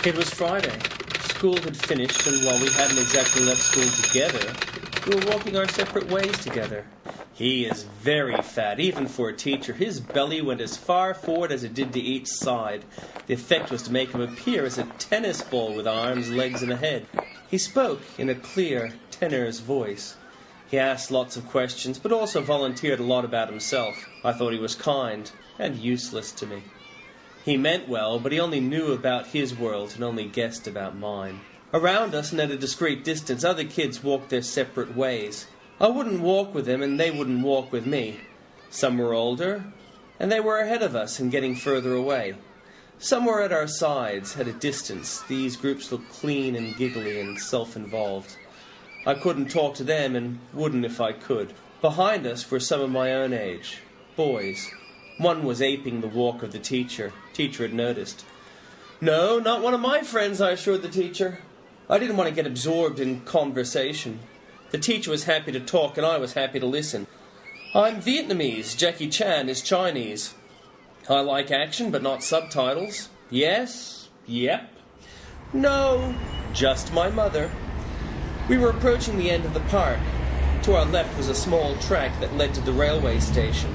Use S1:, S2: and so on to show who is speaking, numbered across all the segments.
S1: It was Friday. School had finished, and while we hadn't exactly left school together, we were walking our separate ways together. He is very fat, even for a teacher. His belly went as far forward as it did to each side. The effect was to make him appear as a tennis ball with arms, legs, and a head. He spoke in a clear, tenor's voice. He asked lots of questions, but also volunteered a lot about himself. I thought he was kind and useless to me. He meant well, but he only knew about his world and only guessed about mine. Around us and at a discreet distance, other kids walked their separate ways. I wouldn't walk with them, and they wouldn't walk with me. Some were older, and they were ahead of us and getting further away. Some were at our sides, at a distance. These groups looked clean and giggly and self-involved. I couldn't talk to them, and wouldn't if I could. Behind us were some of my own age, boys. One was aping the walk of the teacher. Teacher had noticed. No, not one of my friends, I assured the teacher. I didn't want to get absorbed in conversation. The teacher was happy to talk, and I was happy to listen. I'm Vietnamese. Jackie Chan is Chinese. I like action, but not subtitles. Yes. Yep. No. Just my mother. We were approaching the end of the park. To our left was a small track that led to the railway station.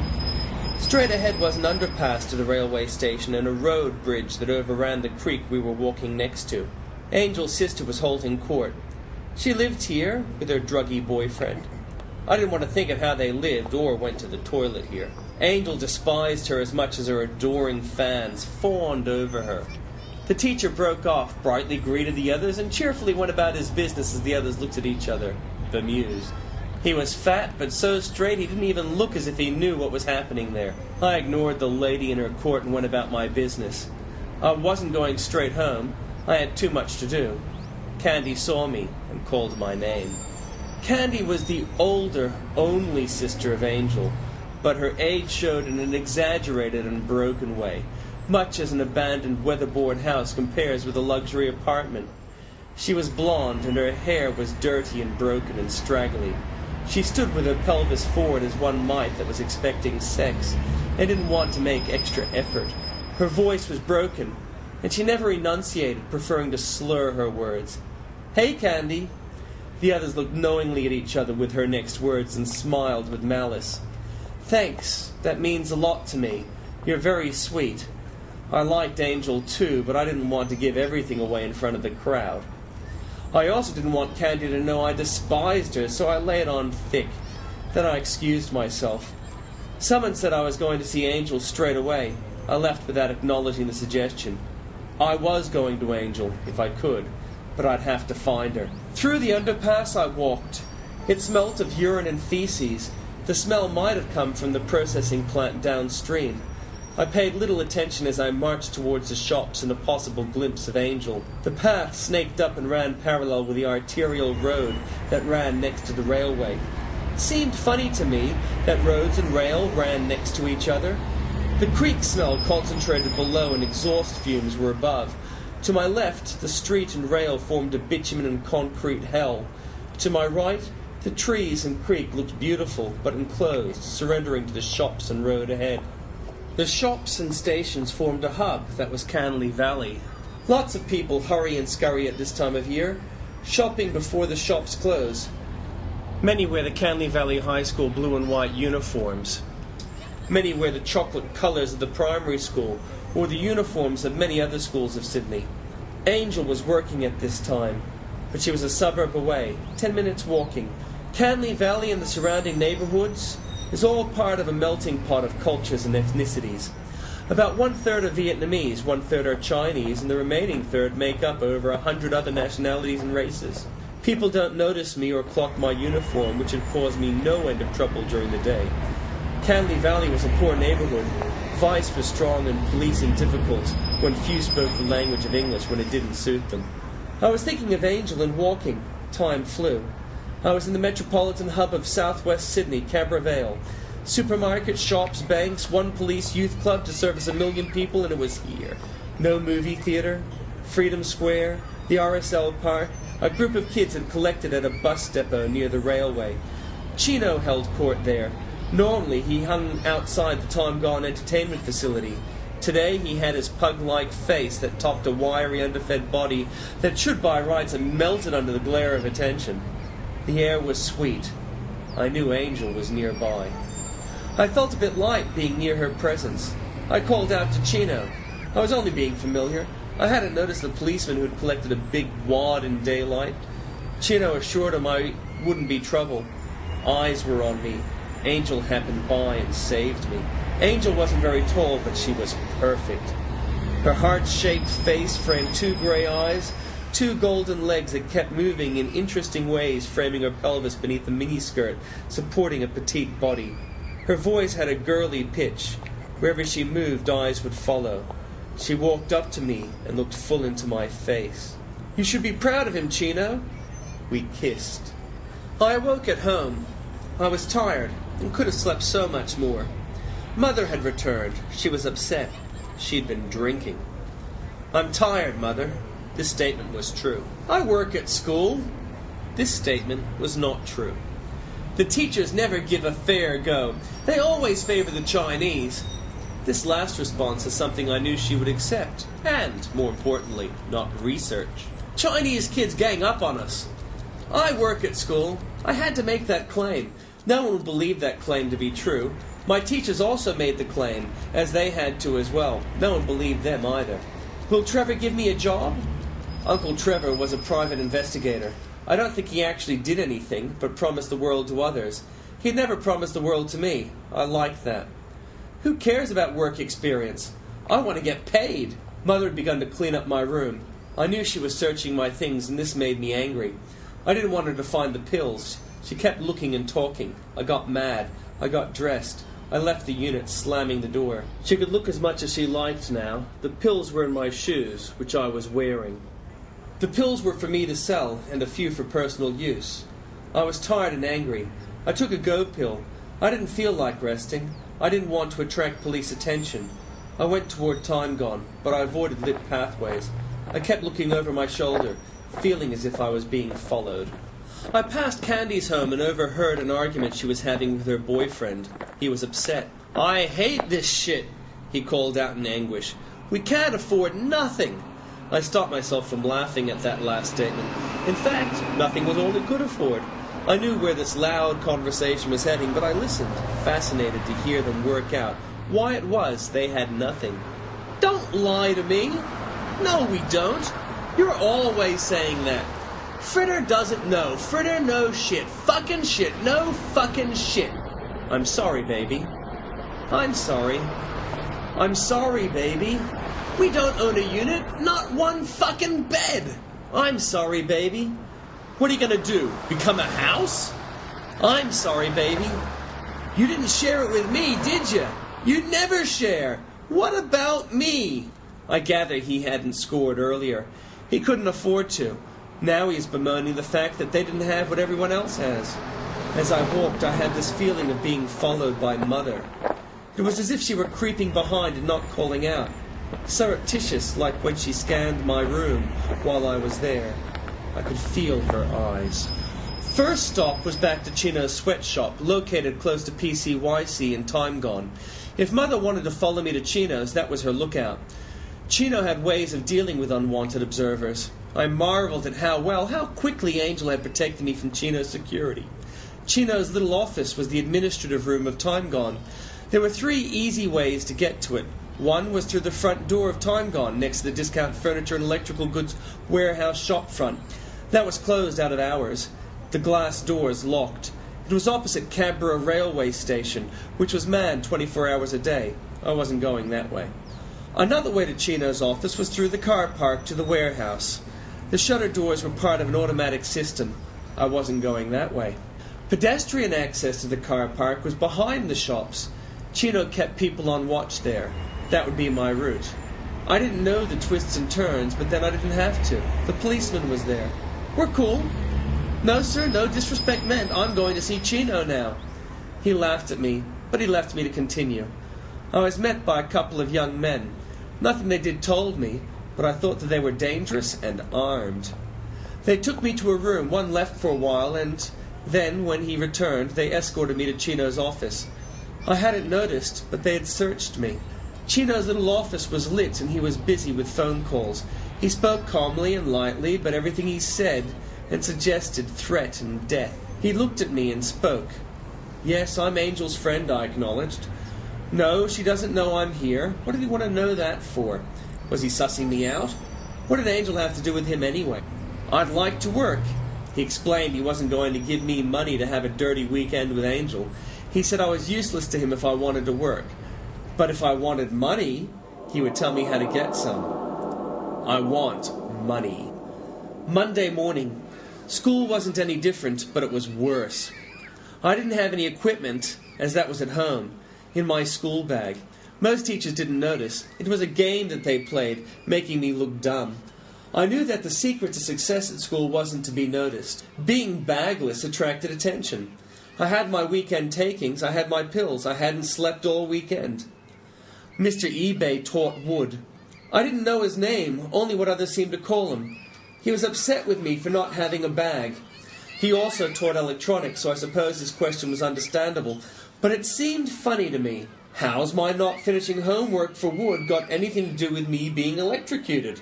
S1: Straight ahead was an underpass to the railway station and a road bridge that overran the creek we were walking next to. Angel's sister was holding court. She lived here with her druggy boyfriend. I didn't want to think of how they lived or went to the toilet here. Angel despised her as much as her adoring fans fawned over her. The teacher broke off, brightly greeted the others, and cheerfully went about his business as the others looked at each other, bemused. He was fat, but so straight he didn't even look as if he knew what was happening there. I ignored the lady in her court and went about my business. I wasn't going straight home. I had too much to do. Candy saw me and called my name. Candy was the older, only sister of Angel, but her age showed in an exaggerated and broken way, much as an abandoned weatherboard house compares with a luxury apartment. She was blonde, and her hair was dirty and broken and straggly. She stood with her pelvis forward as one might that was expecting sex, and didn't want to make extra effort. Her voice was broken, and she never enunciated, preferring to slur her words. Hey, Candy! The others looked knowingly at each other with her next words and smiled with malice. Thanks, that means a lot to me. You're very sweet. I liked Angel too, but I didn't want to give everything away in front of the crowd. I also didn't want Candy to know I despised her, so I lay it on thick. Then I excused myself. Someone said I was going to see Angel straight away. I left without acknowledging the suggestion. I was going to Angel, if I could, but I'd have to find her. Through the underpass I walked. It smelt of urine and feces. The smell might have come from the processing plant downstream. I paid little attention as I marched towards the shops and a possible glimpse of Angel. The path snaked up and ran parallel with the arterial road that ran next to the railway. It seemed funny to me that roads and rail ran next to each other. The creek smell concentrated below and exhaust fumes were above. To my left, the street and rail formed a bitumen and concrete hell. To my right, the trees and creek looked beautiful but enclosed, surrendering to the shops and road ahead. The shops and stations formed a hub that was Canley Valley. Lots of people hurry and scurry at this time of year, shopping before the shops close. Many wear the Canley Valley High School blue and white uniforms. Many wear the chocolate colours of the primary school or the uniforms of many other schools of Sydney. Angel was working at this time, but she was a suburb away, 10 minutes walking. Canley Valley and the surrounding neighbourhoods is all part of a melting pot of cultures and ethnicities. About 1/3 are Vietnamese, 1/3 are Chinese, and the remaining third make up over 100 other nationalities and races. People don't notice me or clock my uniform, which had caused me no end of trouble during the day. Canley Valley was a poor neighbourhood. Vice was strong and policing difficult when few spoke the language of English when it didn't suit them. I was thinking of Angel and walking. Time flew. I was in the metropolitan hub of southwest Sydney, Cabra Vale. Supermarkets, shops, banks, one police youth club to service 1 million people, and it was here. No movie theatre, Freedom Square, the RSL Park. A group of kids had collected at a bus depot near the railway. Chino held court there. Normally he hung outside the Time Gone entertainment facility. Today he had his pug-like face that topped a wiry, underfed body that should by rights have melted under the glare of attention. The air was sweet. I knew Angel was nearby. I felt a bit light being near her presence. I called out to Chino. I was only being familiar. I hadn't noticed the policeman who'd collected a big wad in daylight. Chino assured him I wouldn't be trouble. Eyes were on me. Angel happened by and saved me. Angel wasn't very tall, but she was perfect. Her heart-shaped face framed 2 gray eyes, 2 golden legs that kept moving in interesting ways, framing her pelvis beneath a miniskirt, supporting a petite body. Her voice had a girly pitch. Wherever she moved, eyes would follow. She walked up to me and looked full into my face. "You should be proud of him, Chino." We kissed. I awoke at home. I was tired and could have slept so much more. Mother had returned. She was upset. She'd been drinking. "I'm tired, Mother." This statement was true. "I work at school." This statement was not true. "The teachers never give a fair go. They always favor the Chinese." This last response is something I knew she would accept, and, more importantly, not research. "Chinese kids gang up on us." "I work at school." I had to make that claim. No one would believe that claim to be true. My teachers also made the claim, as they had to as well. No one believed them either. "Will Trevor give me a job?" Uncle Trevor was a private investigator. I don't think he actually did anything, but promised the world to others. He'd never promised the world to me. I liked that. Who cares about work experience? I want to get paid. Mother had begun to clean up my room. I knew she was searching my things, and this made me angry. I didn't want her to find the pills. She kept looking and talking. I got mad. I got dressed. I left the unit, slamming the door. She could look as much as she liked now. The pills were in my shoes, which I was wearing. The pills were for me to sell, and a few for personal use. I was tired and angry. I took a go pill. I didn't feel like resting. I didn't want to attract police attention. I went toward Time Gone, but I avoided lit pathways. I kept looking over my shoulder, feeling as if I was being followed. I passed Candy's home and overheard an argument she was having with her boyfriend. He was upset. "I hate this shit," he called out in anguish. "We can't afford nothing." I stopped myself from laughing at that last statement. In fact, nothing was all he could afford. I knew where this loud conversation was heading, but I listened, fascinated to hear them work out why it was they had nothing. "Don't lie to me." "No, we don't. You're always saying that." "Fritter doesn't know. Fritter knows shit. Fucking shit. No fucking shit." "I'm sorry, baby." "I'm sorry." "I'm sorry, baby." "We don't own a unit. Not one fucking bed." "I'm sorry, baby." "What are you gonna do? Become a house?" "I'm sorry, baby." "You didn't share it with me, did you? You never share. What about me?" I gather he hadn't scored earlier. He couldn't afford to. Now he's bemoaning the fact that they didn't have what everyone else has. As I walked, I had this feeling of being followed by Mother. It was as if she were creeping behind and not calling out. Surreptitious, like when she scanned my room while I was there. I could feel her eyes. First stop was back to Chino's sweatshop, located close to PCYC in Time Gone. If Mother wanted to follow me to Chino's, that was her lookout. Chino had ways of dealing with unwanted observers. I marveled at how quickly Angel had protected me from Chino's security. Chino's little office was the administrative room of Time Gone. There were 3 easy ways to get to it. One was through the front door of Time Gone, next to the discount furniture and electrical goods warehouse shop front. That was closed out of hours. The glass doors locked. It was opposite Canberra railway station, which was manned 24 hours a day. I wasn't going that way. Another way to Chino's office was through the car park to the warehouse. The shutter doors were part of an automatic system. I wasn't going that way. Pedestrian access to the car park was behind the shops. Chino kept people on watch there. That would be my route. I didn't know the twists and turns, but then I didn't have to. The policeman was there. "We're cool." "No, sir, no disrespect meant. I'm going to see Chino now." He laughed at me, but he left me to continue. I was met by a couple of young men. Nothing they did told me, but I thought that they were dangerous and armed. They took me to a room. One left for a while, and then, when he returned, they escorted me to Chino's office. I hadn't noticed, but they had searched me. Chino's little office was lit and he was busy with phone calls. He spoke calmly and lightly, but everything he said and suggested threat and death. He looked at me and spoke. "Yes, I'm Angel's friend," I acknowledged. "No, she doesn't know I'm here. What did he want to know that for? Was he sussing me out? What did Angel have to do with him anyway?" "I'd like to work." He explained he wasn't going to give me money to have a dirty weekend with Angel. He said I was useless to him if I wanted to work. But if I wanted money, he would tell me how to get some. I want money. Monday morning. School wasn't any different, but it was worse. I didn't have any equipment, as that was at home, in my school bag. Most teachers didn't notice. It was a game that they played, making me look dumb. I knew that the secret to success at school wasn't to be noticed. Being bagless attracted attention. I had my weekend takings, I had my pills, I hadn't slept all weekend. Mr. eBay taught wood. I didn't know his name, only what others seemed to call him. He was upset with me for not having a bag. He also taught electronics, so I suppose his question was understandable. But it seemed funny to me. How's my not finishing homework for wood got anything to do with me being electrocuted?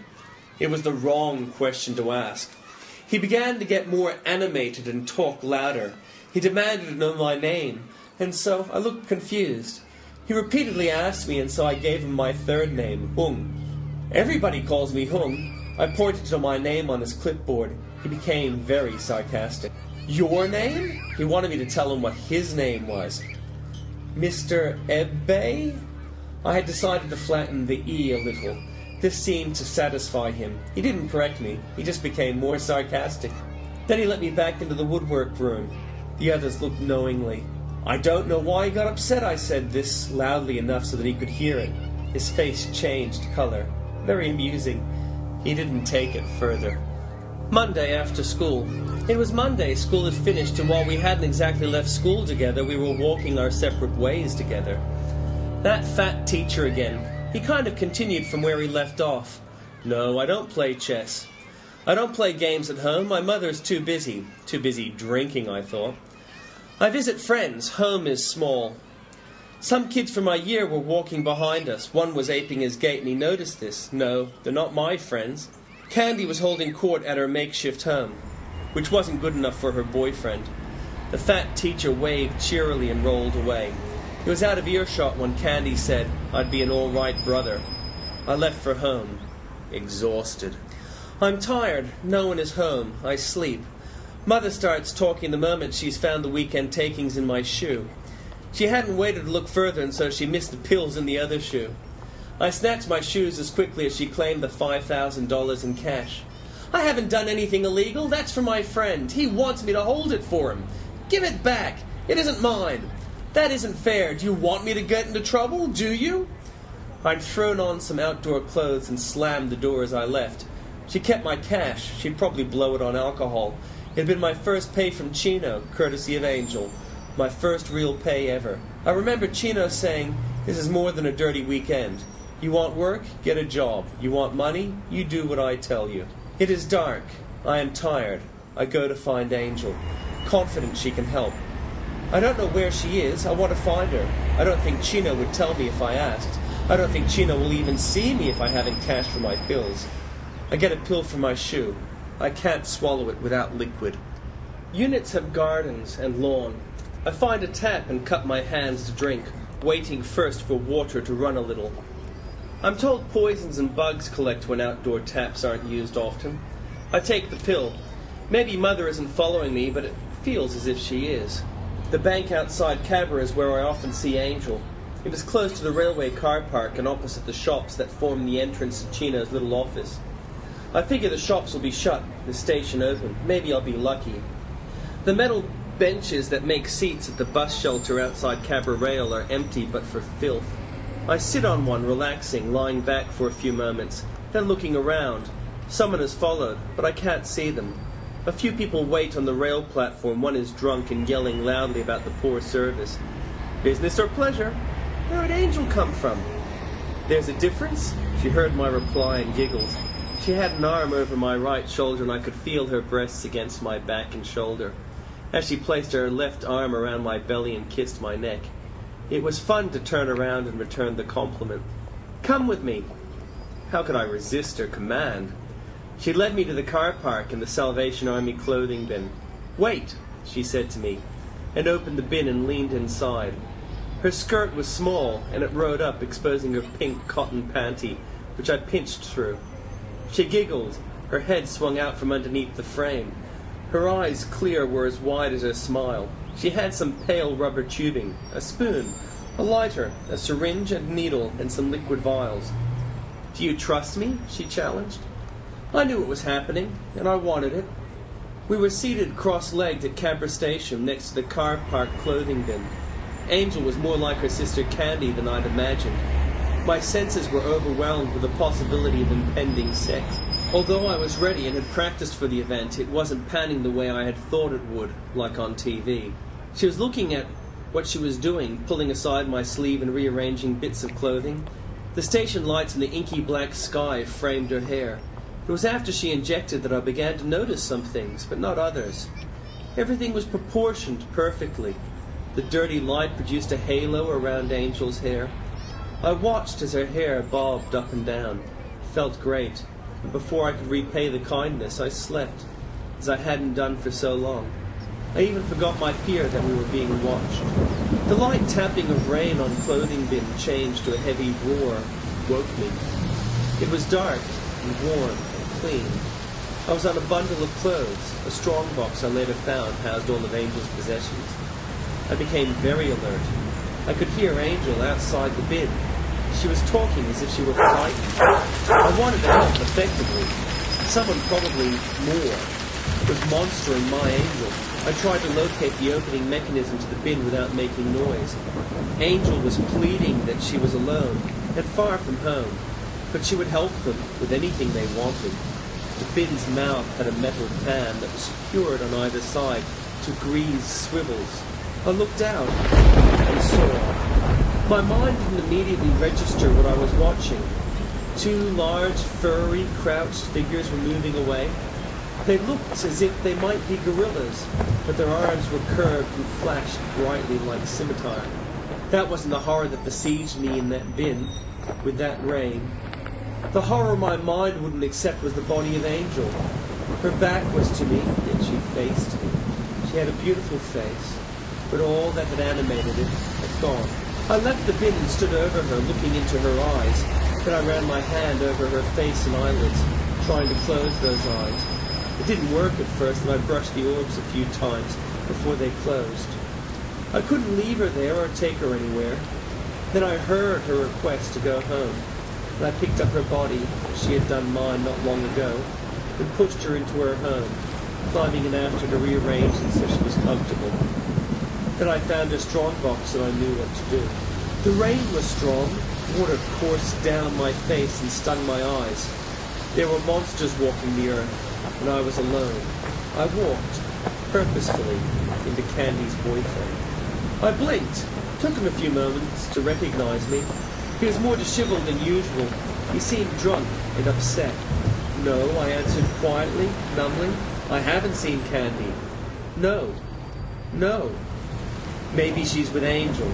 S1: It was the wrong question to ask. He began to get more animated and talk louder. He demanded to know my name, and so I looked confused. He repeatedly asked me, and so I gave him my third name, Hung. "Everybody calls me Hung." I pointed to my name on his clipboard. He became very sarcastic. "Your name?" He wanted me to tell him what his name was. "Mr. Ebbe?" I had decided to flatten the E a little. This seemed to satisfy him. He didn't correct me. He just became more sarcastic. Then he let me back into the woodwork room. The others looked knowingly. "I don't know why he got upset," I said this loudly enough so that he could hear it. His face changed color. Very amusing. He didn't take it further. Monday after school. It was Monday. School had finished, and while we hadn't exactly left school together, we were walking our separate ways together. That fat teacher again. He kind of continued from where he left off. "No, I don't play chess. I don't play games at home. My mother's too busy. Too busy drinking," I thought. "I visit friends. Home is small." Some kids from my year were walking behind us. One was aping his gait, and he noticed this. "No, they're not my friends." Candy was holding court at her makeshift home, which wasn't good enough for her boyfriend. The fat teacher waved cheerily and rolled away. He was out of earshot when Candy said, "I'd be an all-right brother." I left for home, exhausted. I'm tired. No one is home. I sleep. Mother starts talking the moment she's found the weekend takings in my shoe. She hadn't waited to look further, and so she missed the pills in the other shoe. I snatched my shoes as quickly as she claimed the $5,000 in cash. "I haven't done anything illegal. That's for my friend. He wants me to hold it for him. Give it back. It isn't mine. That isn't fair. Do you want me to get into trouble? Do you?" I'd thrown on some outdoor clothes and slammed the door as I left. She kept my cash. She'd probably blow it on alcohol. It had been my first pay from Chino, courtesy of Angel. My first real pay ever. I remember Chino saying, "This is more than a dirty weekend. You want work? Get a job. You want money? You do what I tell you." It is dark. I am tired. I go to find Angel, confident she can help. I don't know where she is. I want to find her. I don't think Chino would tell me if I asked. I don't think Chino will even see me if I haven't cash for my pills. I get a pill for my shoe. I can't swallow it without liquid. Units have gardens and lawn. I find a tap and cup my hands to drink, waiting first for water to run a little. I'm told poisons and bugs collect when outdoor taps aren't used often. I take the pill. Maybe Mother isn't following me, but it feels as if she is. The bank outside Cabra is where I often see Angel. It is close to the railway car park and opposite the shops that form the entrance to Chino's little office. I figure the shops will be shut, the station open. Maybe I'll be lucky. The metal benches that make seats at the bus shelter outside Cabra Rail are empty but for filth. I sit on one, relaxing, lying back for a few moments, then looking around. Someone has followed, but I can't see them. A few people wait on the rail platform. One is drunk and yelling loudly about the poor service. Business or pleasure? Where did Angel come from? There's a difference? She heard my reply and giggled. She had an arm over my right shoulder, and I could feel her breasts against my back and shoulder, as she placed her left arm around my belly and kissed my neck. It was fun to turn around and return the compliment. "Come with me." How could I resist her command? She led me to the car park and the Salvation Army clothing bin. "Wait," she said to me, and opened the bin and leaned inside. Her skirt was small, and it rode up, exposing her pink cotton panty, which I pinched through. She giggled. Her head swung out from underneath the frame. Her eyes, clear, were as wide as her smile. She had some pale rubber tubing, a spoon, a lighter, a syringe and needle, and some liquid vials. "Do you trust me?" she challenged. I knew what was happening, and I wanted it. We were seated cross-legged at Cabra Station next to the car park clothing bin. Angel was more like her sister Candy than I'd imagined. My senses were overwhelmed with the possibility of impending sex. Although I was ready and had practiced for the event, it wasn't panning the way I had thought it would, like on TV. She was looking at what she was doing, pulling aside my sleeve and rearranging bits of clothing. The station lights in the inky black sky framed her hair. It was after she injected that I began to notice some things, but not others. Everything was proportioned perfectly. The dirty light produced a halo around Angel's hair. I watched as her hair bobbed up and down. It felt great, and before I could repay the kindness, I slept, as I hadn't done for so long. I even forgot my fear that we were being watched. The light tapping of rain on clothing bin changed to a heavy roar, woke me. It was dark and warm and clean. I was on a bundle of clothes. A strong box I later found housed all of Angel's possessions. I became very alert. I could hear Angel outside the bin. She was talking as if she were frightened. I wanted to help effectively. Someone probably more was monstering my Angel. I tried to locate the opening mechanism to the bin without making noise. Angel was pleading that she was alone and far from home, but she would help them with anything they wanted. The bin's mouth had a metal pan that was secured on either side to grease swivels. I looked out and saw. My mind didn't immediately register what I was watching. Two large, furry, crouched figures were moving away. They looked as if they might be gorillas, but their arms were curved and flashed brightly like scimitar. That wasn't the horror that besieged me in that bin, with that rain. The horror my mind wouldn't accept was the body of Angel. Her back was to me, yet she faced me. She had a beautiful face, but all that had animated it had gone. I left the bin and stood over her, looking into her eyes. Then I ran my hand over her face and eyelids, trying to close those eyes. It didn't work at first, and I brushed the orbs a few times before they closed. I couldn't leave her there or take her anywhere. Then I heard her request to go home, and I picked up her body, as she had done mine not long ago, and pushed her into her home, climbing in after to rearrange it so she was comfortable. Then I found a strong box and I knew what to do. The rain was strong. Water coursed down my face and stung my eyes. There were monsters walking the earth, and I was alone. I walked, purposefully, into Candy's boyfriend. I blinked. It took him a few moments to recognize me. He was more disheveled than usual. He seemed drunk and upset. "No," I answered quietly, numbly. "I haven't seen Candy." "No. No. Maybe she's with Angel."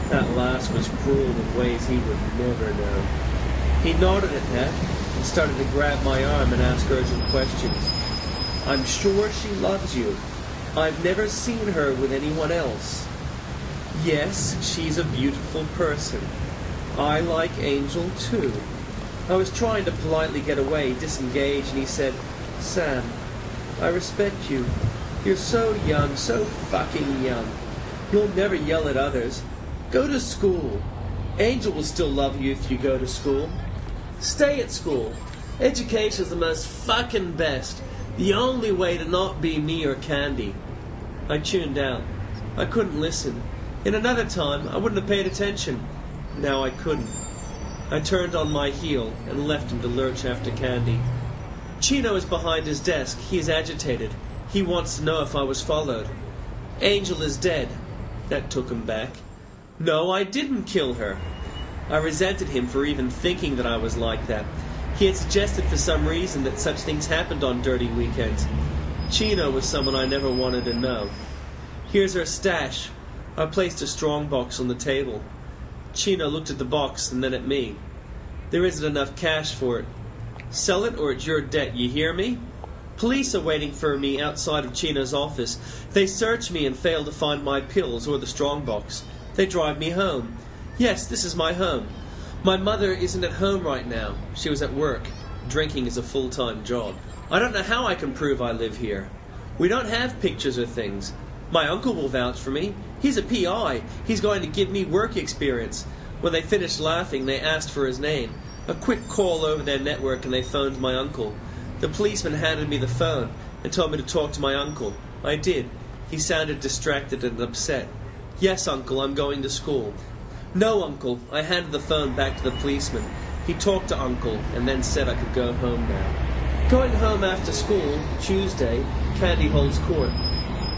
S1: That last was cruel in ways he would never know. He nodded at that and started to grab my arm and ask urgent questions. "I'm sure she loves you. I've never seen her with anyone else. Yes, she's a beautiful person. I like Angel too." I was trying to politely get away, disengage, and he said, "Sam, I respect you. You're so young, so fucking young. You'll never yell at others. Go to school. Angel will still love you if you go to school. Stay at school. Education's the most fucking best. The only way to not be me or Candy." I tuned out. I couldn't listen. In another time, I wouldn't have paid attention. Now I couldn't. I turned on my heel and left him to lurch after Candy. Chino is behind his desk. He is agitated. He wants to know if I was followed. Angel is dead. That took him back. No, I didn't kill her. I resented him for even thinking that I was like that. He had suggested for some reason that such things happened on dirty weekends. Chino was someone I never wanted to know. "Here's her stash." I placed a strong box on the table. Chino looked at the box and then at me. There isn't enough cash for it. Sell it or it's your debt, you hear me? Police are waiting for me outside of Chino's office. They search me and fail to find my pills or the strongbox. They drive me home. Yes, this is my home. My mother isn't at home right now. She was at work. Drinking is a full-time job. I don't know how I can prove I live here. We don't have pictures or things. My uncle will vouch for me. He's a PI. He's going to give me work experience. When they finished laughing, they asked for his name. A quick call over their network and they phoned my uncle. The policeman handed me the phone and told me to talk to my uncle. I did. He sounded distracted and upset. Yes, uncle, I'm going to school. No, uncle. I handed the phone back to the policeman. He talked to uncle and then said I could go home now. Going home after school, Tuesday, Candy holds court.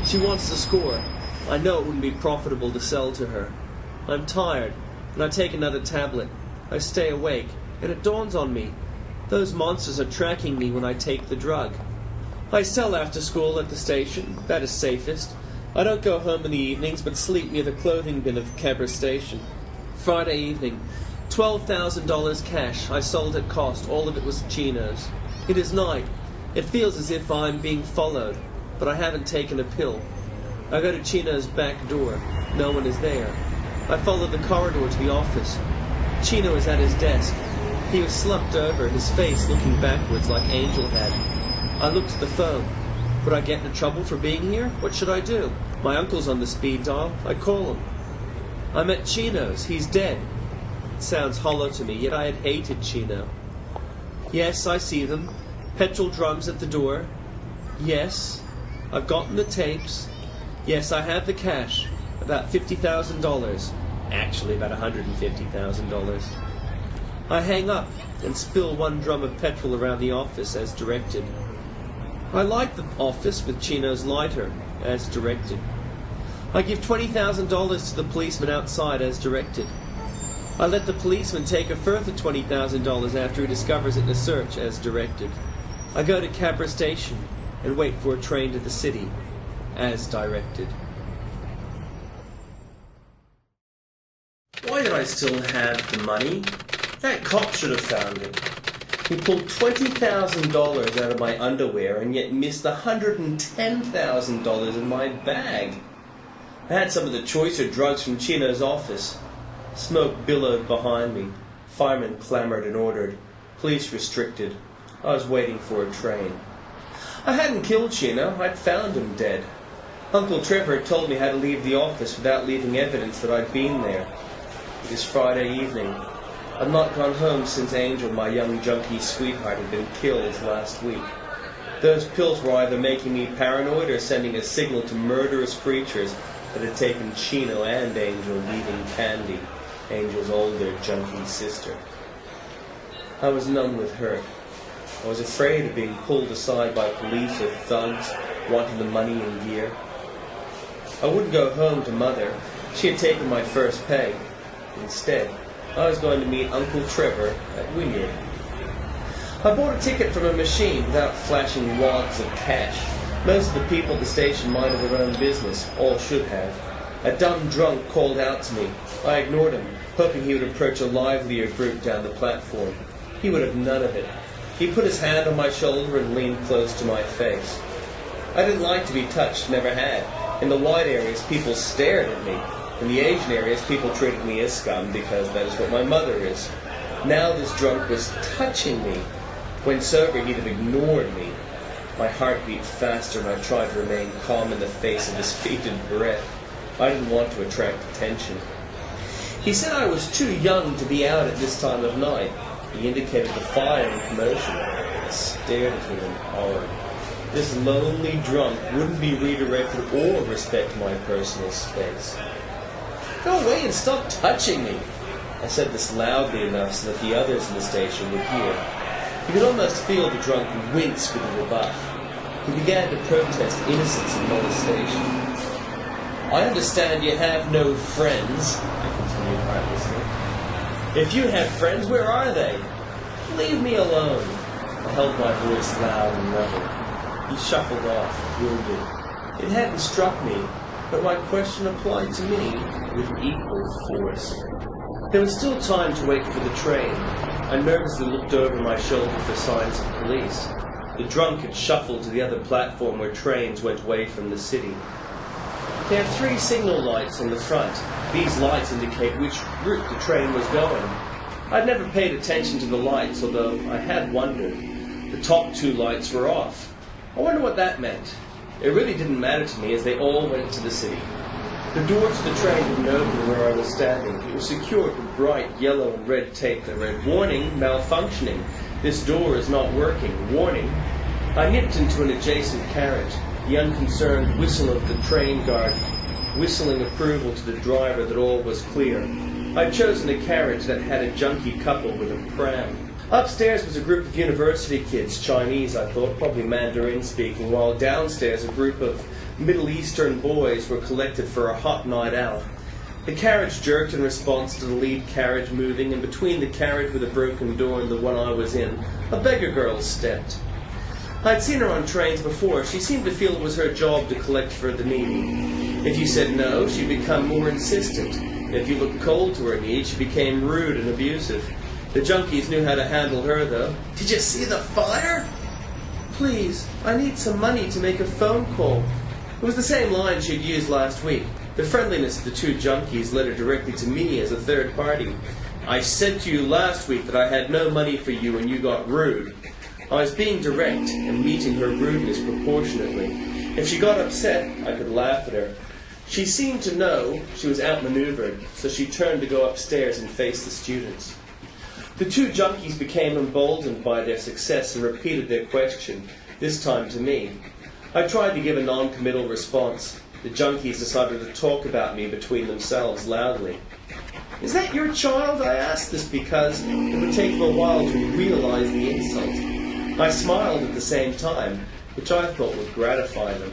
S1: She wants to score. I know it wouldn't be profitable to sell to her. I'm tired, and I take another tablet. I stay awake, and it dawns on me. Those monsters are tracking me when I take the drug. I sell after school at the station. That is safest. I don't go home in the evenings, but sleep near the clothing bin of Cabra Station. Friday evening. $12,000 cash. I sold at cost. All of it was Chino's. It is night. It feels as if I'm being followed, but I haven't taken a pill. I go to Chino's back door. No one is there. I follow the corridor to the office. Chino is at his desk. He was slumped over, his face looking backwards like Angel had. I looked at the phone. Would I get into trouble for being here? What should I do? My uncle's on the speed dial. I call him. I'm at Chino's. He's dead. It sounds hollow to me, yet I had hated Chino. Yes, I see them. Petrol drums at the door. Yes, I've gotten the tapes. Yes, I have the cash. About $50,000. Actually, about $150,000. I hang up and spill one drum of petrol around the office as directed. I light the office with Chino's lighter as directed. I give $20,000 to the policeman outside as directed. I let the policeman take a further $20,000 after he discovers it in a search as directed. I go to Cabra Station and wait for a train to the city as directed. Why did I still have the money? That cop should have found it. He pulled $20,000 out of my underwear and yet missed $110,000 in my bag. I had some of the choicer drugs from Chino's office. Smoke billowed behind me. Firemen clamored and ordered. Police restricted. I was waiting for a train. I hadn't killed Chino. I'd found him dead. Uncle Trevor had told me how to leave the office without leaving evidence that I'd been there. It is Friday evening. I've not gone home since Angel, my young junkie sweetheart, had been killed last week. Those pills were either making me paranoid or sending a signal to murderous creatures that had taken Chino and Angel, leaving Candy, Angel's older junkie sister. I was numb with hurt. I was afraid of being pulled aside by police or thugs wanting the money and gear. I wouldn't go home to Mother. She had taken my first pay. Instead, I was going to meet Uncle Trevor at Wynyard. I bought a ticket from a machine without flashing wads of cash. Most of the people at the station minded their own business, all should have. A dumb drunk called out to me. I ignored him, hoping he would approach a livelier group down the platform. He would have none of it. He put his hand on my shoulder and leaned close to my face. I didn't like to be touched, never had. In the white areas, people stared at me. In the Asian areas, people treated me as scum because that is what my mother is. Now this drunk was touching me. When sober, he'd have ignored me. My heart beat faster and I tried to remain calm in the face of his fetid breath. I didn't want to attract attention. He said I was too young to be out at this time of night. He indicated the fire and commotion. I stared at him in horror. This lonely drunk wouldn't be redirected or respect my personal space. Go away and stop touching me. I said this loudly enough so that the others in the station would hear. You could almost feel the drunk wince with a rebuff. He began to protest innocence of molestation. I understand you have no friends, I continued heartlessly. If you have friends, where are they? Leave me alone. I held my voice loud and level. He shuffled off, wounded. It hadn't struck me, but my question applied to me with equal force. There was still time to wait for the train. I nervously looked over my shoulder for signs of police. The drunk had shuffled to the other platform where trains went away from the city. There are 3 signal lights on the front. These lights indicate which route the train was going. I'd never paid attention to the lights, although I had wondered. The top 2 lights were off. I wonder what that meant. It really didn't matter to me as they all went to the city. The door to the train didn't open where I was standing. It was secured with bright yellow and red tape that read, "Warning, malfunctioning. This door is not working. Warning." I nipped into an adjacent carriage, the unconcerned whistle of the train guard whistling approval to the driver that all was clear. I'd chosen a carriage that had a junkie couple with a pram. Upstairs was a group of university kids, Chinese I thought, probably Mandarin speaking, while downstairs a group of Middle Eastern boys were collected for a hot night out. The carriage jerked in response to the lead carriage moving, and between the carriage with a broken door and the one I was in, a beggar girl stepped. I'd seen her on trains before. She seemed to feel it was her job to collect for the needy. If you said no, she'd become more insistent. If you looked cold to her needs, she became rude and abusive. The junkies knew how to handle her, though. "Did you see the fire?" "Please, I need some money to make a phone call." It was the same line she'd used last week. The friendliness of the 2 junkies led her directly to me as a third party. "I said to you last week that I had no money for you and you got rude." I was being direct and meeting her rudeness proportionately. If she got upset, I could laugh at her. She seemed to know she was outmaneuvered, so she turned to go upstairs and face the students. The 2 junkies became emboldened by their success and repeated their question, this time to me. I tried to give a non-committal response. The junkies decided to talk about me between themselves loudly. "Is that your child?" I asked, this because it would take them a while to realize the insult. I smiled at the same time, which I thought would gratify them.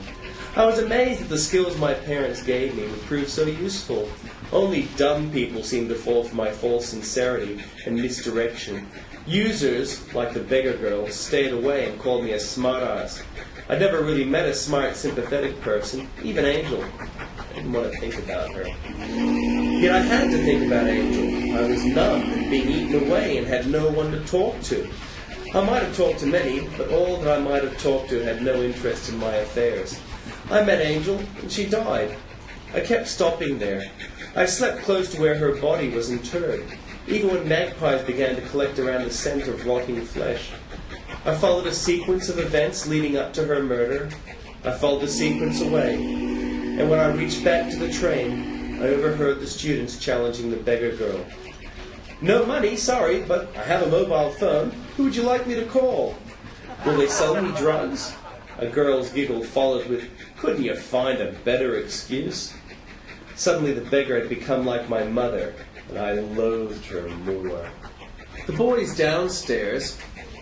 S1: I was amazed that the skills my parents gave me would prove so useful. Only dumb people seemed to fall for my false sincerity and misdirection. Users, like the beggar girl, stayed away and called me a smart-ass. I'd never really met a smart, sympathetic person, even Angel. I didn't want to think about her. Yet I had to think about Angel. I was numb and being eaten away and had no one to talk to. I might have talked to many, but all that I might have talked to had no interest in my affairs. I met Angel, and she died. I kept stopping there. I slept close to where her body was interred, even when magpies began to collect around the scent of rotting flesh. I followed a sequence of events leading up to her murder. I followed the sequence away, and when I reached back to the train, I overheard the students challenging the beggar girl. "No money, sorry, but I have a mobile phone. Who would you like me to call?" "Will they sell me drugs?" A girl's giggle followed with, "Couldn't you find a better excuse?" Suddenly the beggar had become like my mother, and I loathed her more. The boys downstairs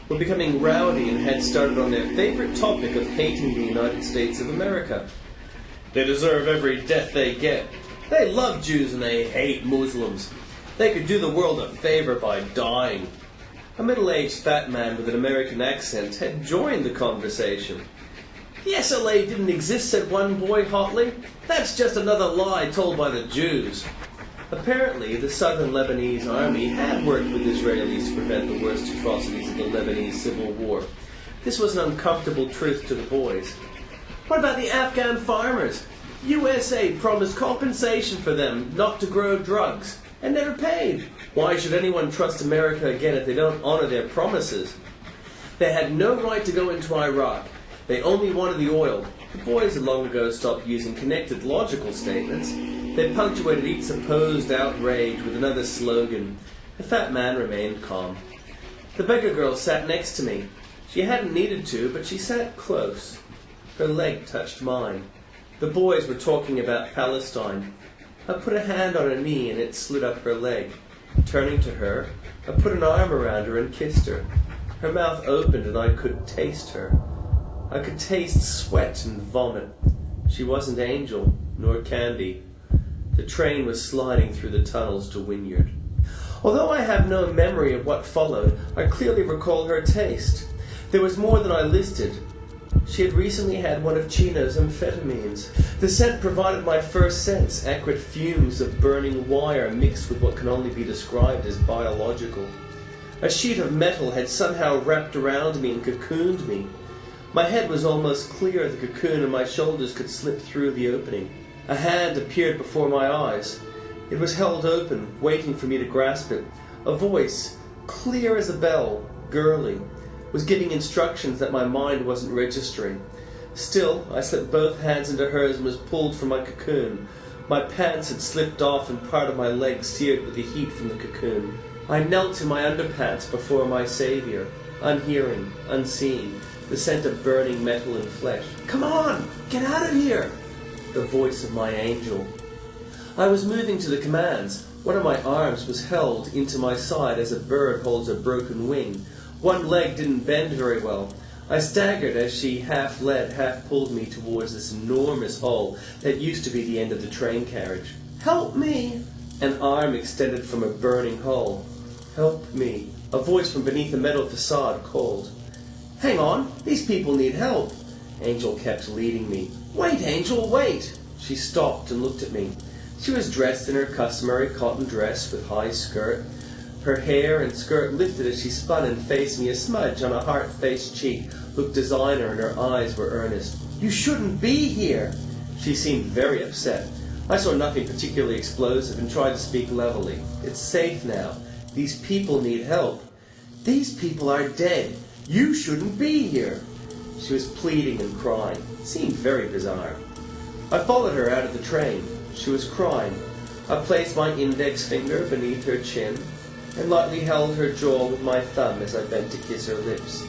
S1: were becoming rowdy and had started on their favorite topic of hating the United States of America. "They deserve every death they get. They love Jews and they hate Muslims. They could do the world a favor by dying." A middle-aged fat man with an American accent had joined the conversation. "The SLA didn't exist," said one boy hotly. "That's just another lie told by the Jews." Apparently, the southern Lebanese army had worked with Israelis to prevent the worst atrocities of the Lebanese Civil War. This was an uncomfortable truth to the boys. "What about the Afghan farmers? USA promised compensation for them not to grow drugs, and never paid. Why should anyone trust America again if they don't honor their promises? They had no right to go into Iraq. They only wanted the oil." The boys had long ago stopped using connected logical statements. They punctuated each supposed outrage with another slogan. The fat man remained calm. The beggar girl sat next to me. She hadn't needed to, but she sat close. Her leg touched mine. The boys were talking about Palestine. I put a hand on her knee and it slid up her leg. Turning to her, I put an arm around her and kissed her. Her mouth opened and I could taste her. I could taste sweat and vomit. She wasn't Angel, nor Candy. The train was sliding through the tunnels to Wynyard. Although I have no memory of what followed, I clearly recall her taste. There was more than I listed. She had recently had one of Chino's amphetamines. The scent provided my first sense, acrid fumes of burning wire mixed with what can only be described as biological. A sheet of metal had somehow wrapped around me and cocooned me. My head was almost clear of the cocoon and my shoulders could slip through the opening. A hand appeared before my eyes. It was held open, waiting for me to grasp it. A voice, clear as a bell, girly, was giving instructions that my mind wasn't registering. Still, I slipped both hands into hers and was pulled from my cocoon. My pants had slipped off and part of my leg seared with the heat from the cocoon. I knelt in my underpants before my saviour, unhearing, unseeing, the scent of burning metal and flesh. "Come on! Get out of here!" The voice of my angel. I was moving to the commands. One of my arms was held into my side as a bird holds a broken wing. One leg didn't bend very well. I staggered as she half led, half pulled me towards this enormous hole that used to be the end of the train carriage. "Help me!" An arm extended from a burning hull. "Help me!" A voice from beneath the metal facade called. "Hang on! These people need help!" Angel kept leading me. "Wait, Angel, wait!" She stopped and looked at me. She was dressed in her customary cotton dress with high skirt. Her hair and skirt lifted as she spun and faced me. A smudge on a heart-faced cheek looked designer and her eyes were earnest. "You shouldn't be here!" She seemed very upset. I saw nothing particularly explosive and tried to speak levelly. "It's safe now. These people need help." "These people are dead. You shouldn't be here." She was pleading and crying. It seemed very bizarre. I followed her out of the train. She was crying. I placed my index finger beneath her chin and lightly held her jaw with my thumb as I bent to kiss her lips.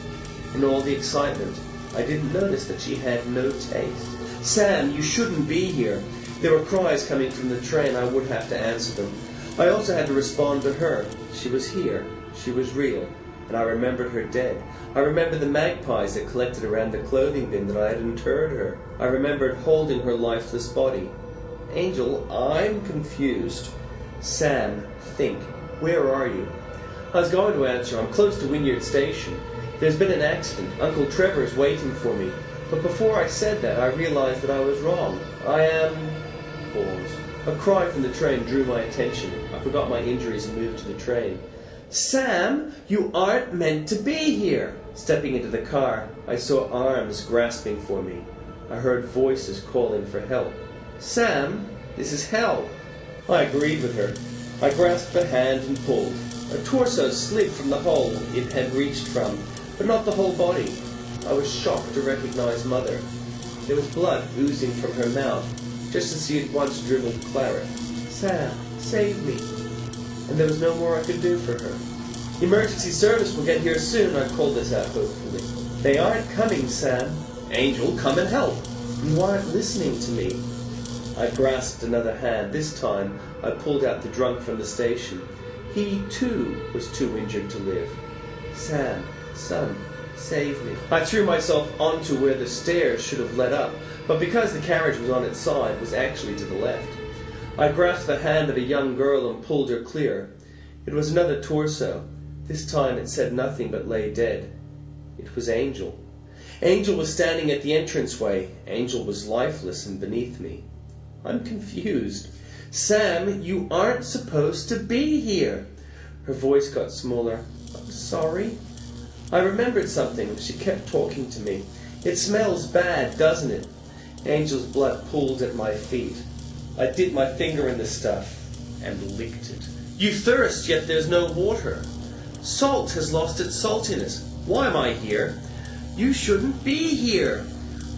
S1: In all the excitement, I didn't notice that she had no taste. "Sam, you shouldn't be here." There were cries coming from the train. I would have to answer them. I also had to respond to her. She was here. She was real. And I remembered her dead. I remembered the magpies that collected around the clothing bin that I had interred her. I remembered holding her lifeless body. "Angel, I'm confused." "Sam, think. Where are you?" I was going to answer. "I'm close to Wynyard Station. There's been an accident. Uncle Trevor's waiting for me." But before I said that, I realized that I was wrong. "I am..." Pause. A cry from the train drew my attention. I forgot my injuries and moved to the train. "Sam, you aren't meant to be here!" Stepping into the car, I saw arms grasping for me. I heard voices calling for help. "Sam, this is hell." I agreed with her. I grasped the hand and pulled. A torso slid from the hole it had reached from, but not the whole body. I was shocked to recognize Mother. There was blood oozing from her mouth, just as she had once dribbled claret. "Sam, save me." And there was no more I could do for her. "Emergency service will get here soon," I called this out hopefully. "They aren't coming, Sam." "Angel, come and help." "You aren't listening to me." I grasped another hand. This time, I pulled out the drunk from the station. He, too, was too injured to live. "Sam, son, save me." I threw myself onto where the stairs should have led up, but because the carriage was on its side, it was actually to the left. I grasped the hand of a young girl and pulled her clear. It was another torso. This time it said nothing but lay dead. It was Angel. Angel was standing at the entranceway. Angel was lifeless and beneath me. I'm confused. "Sam, you aren't supposed to be here." Her voice got smaller. "I'm sorry." I remembered something. She kept talking to me. "It smells bad, doesn't it?" Angel's blood pooled at my feet. I dipped my finger in the stuff and licked it. "You thirst, yet there's no water. Salt has lost its saltiness. Why am I here?" "You shouldn't be here."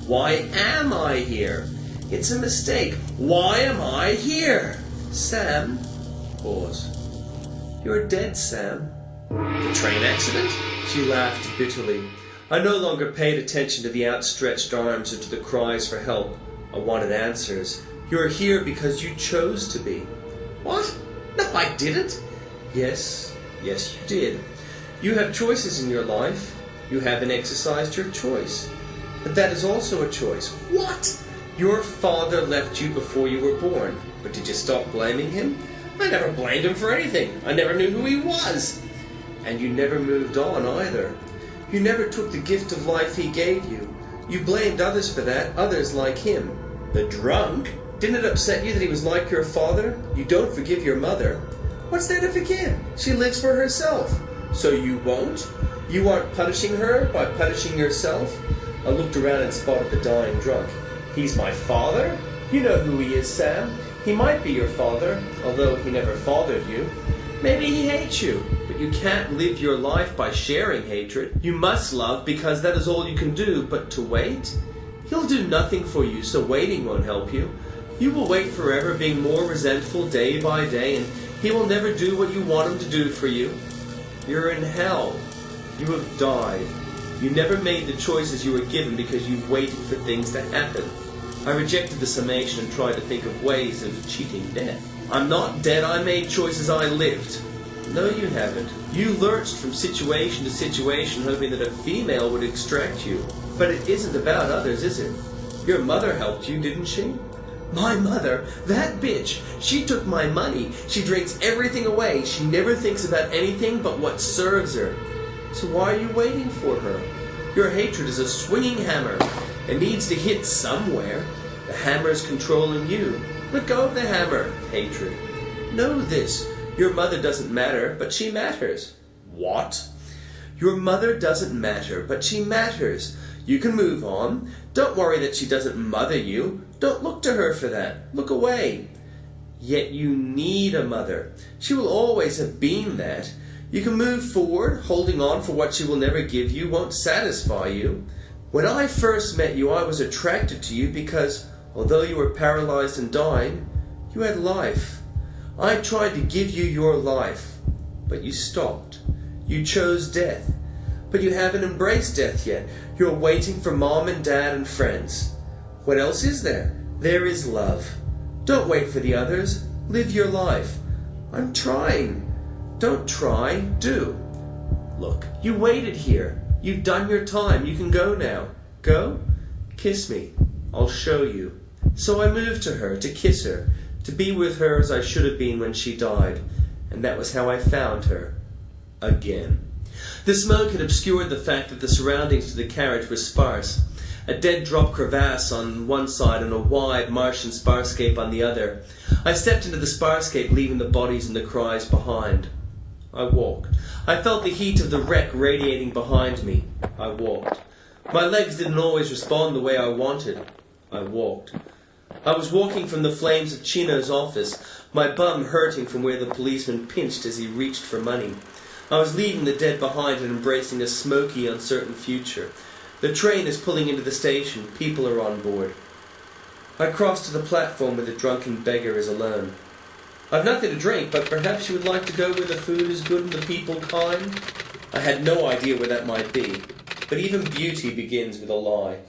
S1: "Why am I here?" "It's a mistake. Why am I here?" "Sam." Pause. "You're dead, Sam." "The train accident?" She laughed bitterly. I no longer paid attention to the outstretched arms or to the cries for help. I wanted answers. "You're here because you chose to be." "What? No, I didn't." Yes, you did. You have choices in your life. You haven't exercised your choice. But that is also a choice. What? Your father left you before you were born. But did you stop blaming him? I never blamed him for anything. I never knew who he was. And you never moved on either. You never took the gift of life he gave you. You blamed others for that, others like him. The drunk? Didn't it upset you that he was like your father? You don't forgive your mother. What's there to forgive? She lives for herself. So you won't? You aren't punishing her by punishing yourself? I looked around and spotted the dying drunk. He's my father? You know who he is, Sam. He might be your father, although he never fathered you. Maybe he hates you, but you can't live your life by sharing hatred. You must love because that is all you can do, but to wait? He'll do nothing for you, so waiting won't help you. You will wait forever, being more resentful day by day, and he will never do what you want him to do for you. You're in hell. You have died. You never made the choices you were given because you waited for things to happen. I rejected the summation and tried to think of ways of cheating death. I'm not dead, I made choices, I lived. No, you haven't. You lurched from situation to situation hoping that a female would extract you. But it isn't about others, is it? Your mother helped you, didn't she? My mother? That bitch! She took my money. She drinks everything away. She never thinks about anything but what serves her. So why are you waiting for her? Your hatred is a swinging hammer. It needs to hit somewhere. The hammer is controlling you. Let go of the hammer, hatred. Know this. Your mother doesn't matter, but she matters. What? Your mother doesn't matter, but she matters. You can move on. Don't worry that she doesn't mother you. Don't look to her for that. Look away. Yet you need a mother. She will always have been that. You can move forward. Holding on for what she will never give you won't satisfy you. When I first met you, I was attracted to you because, although you were paralyzed and dying, you had life. I tried to give you your life, but you stopped. You chose death. But you haven't embraced death yet. You're waiting for Mom and Dad and friends. What else is there? There is love. Don't wait for the others. Live your life. I'm trying. Don't try, do. Look, you waited here. You've done your time. You can go now. Go? Kiss me. I'll show you. So I moved to her, to kiss her, to be with her as I should have been when she died. And that was how I found her. Again. The smoke had obscured the fact that the surroundings of the carriage were sparse. A dead-drop crevasse on one side and a wide Martian sparscape on the other. I stepped into the sparscape, leaving the bodies and the cries behind. I walked. I felt the heat of the wreck radiating behind me. I walked. My legs didn't always respond the way I wanted. I walked. I was walking from the flames of Chino's office, my bum hurting from where the policeman pinched as he reached for money. I was leaving the dead behind and embracing a smoky, uncertain future. The train is pulling into the station. People are on board. I crossed to the platform where the drunken beggar is alone. I've nothing to drink, but perhaps you would like to go where the food is good and the people kind? I had no idea where that might be, but even beauty begins with a lie.